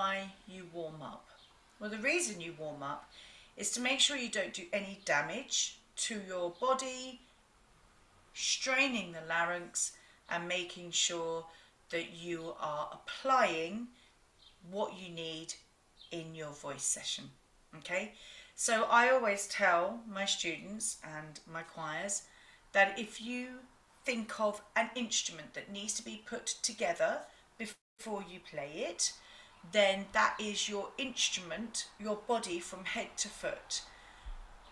why you warm up? Well, the reason you warm up is to make sure you don't do any damage to your body, straining the larynx and making sure that you are applying what you need in your voice session. Okay, so I always tell my students and my choirs that if you think of an instrument that needs to be put together before you play it, then that is your instrument, your body from head to foot.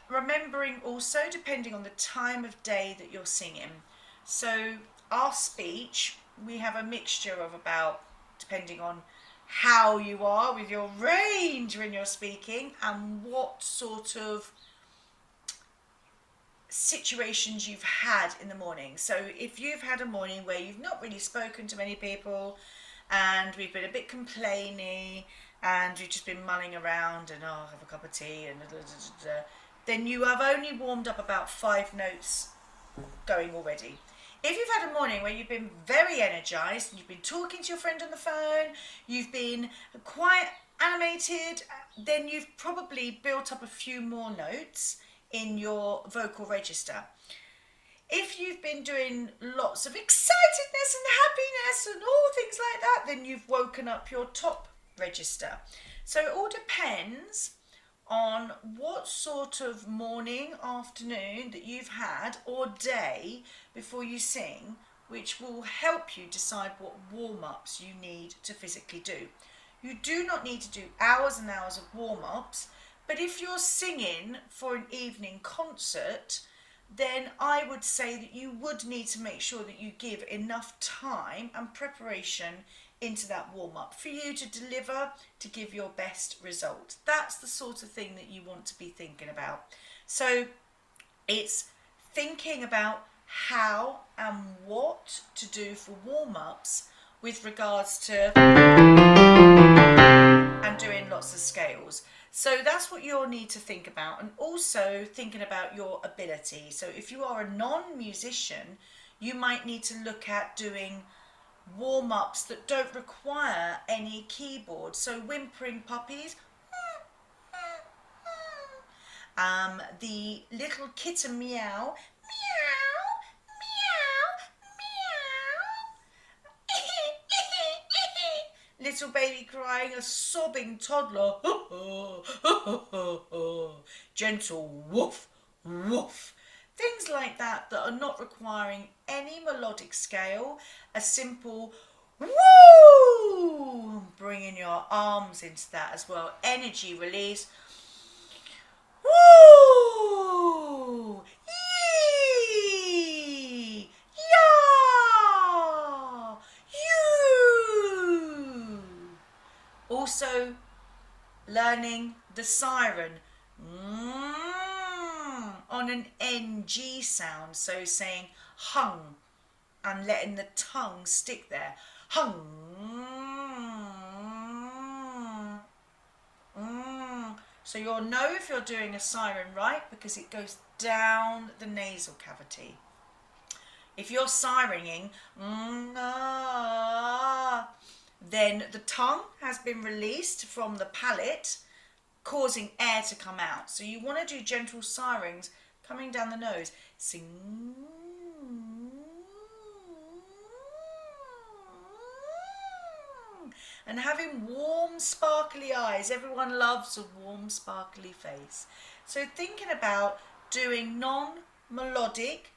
Remembering also, depending on the time of day that you're singing, so our speech, we have a mixture of about, depending on how you are with your range when you're speaking and what sort of situations you've had in the morning. So if you've had a morning where you've not really spoken to many people and we've been a bit complainy and you've just been mulling around and have a cup of tea and then you have only warmed up about 5 notes going already. If you've had a morning where you've been very energized and you've been talking to your friend on the phone, you've been quite animated, then you've probably built up a few more notes in your vocal register. If you've been doing lots of excitedness and happiness and all things like that, then you've woken up your top register. So it all depends on what sort of morning, afternoon that you've had or day before you sing, which will help you decide what warm-ups you need to physically do. You do not need to do hours and hours of warm-ups, but if you're singing for an evening concert, then I would say that you would need to make sure that you give enough time and preparation into that warm-up for you to deliver, to give your best result. That's the sort of thing that you want to be thinking about. So it's thinking about how and what to do for warm-ups with regards to and doing lots of scales. So that's what you'll need to think about, and also thinking about your ability. So if you are a non-musician, you might need to look at doing warm-ups that don't require any keyboard. So whimpering puppies, the little kitten meow, meow, meow, meow, little baby crying, a sobbing toddler, gentle woof, woof. Things like that that are not requiring any melodic scale, a simple woo, bringing your arms into that as well, energy release, woo, yee, ya, you. Also learning the siren on an NG sound, so saying hung and letting the tongue stick there. Hung. So you'll know if you're doing a siren right because it goes down the nasal cavity. If you're sirening, then the tongue has been released from the palate, causing air to come out. So you want to do gentle sirens coming down the nose. Sing. And having warm, sparkly eyes. Everyone loves a warm, sparkly face. So thinking about doing non-melodic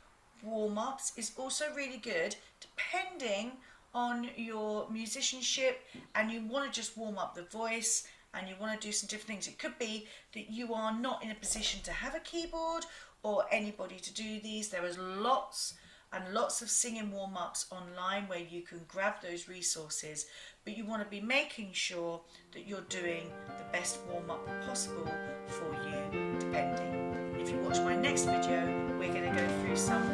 warm-ups is also really good, depending on your musicianship, and you want to just warm up the voice and you want to do some different things. It could be that you are not in a position to have a keyboard or anybody to do these. There is lots and lots of singing warm-ups online where you can grab those resources, but you want to be making sure that you're doing the best warm-up possible for you, depending. If you watch my next video, we're going to go through some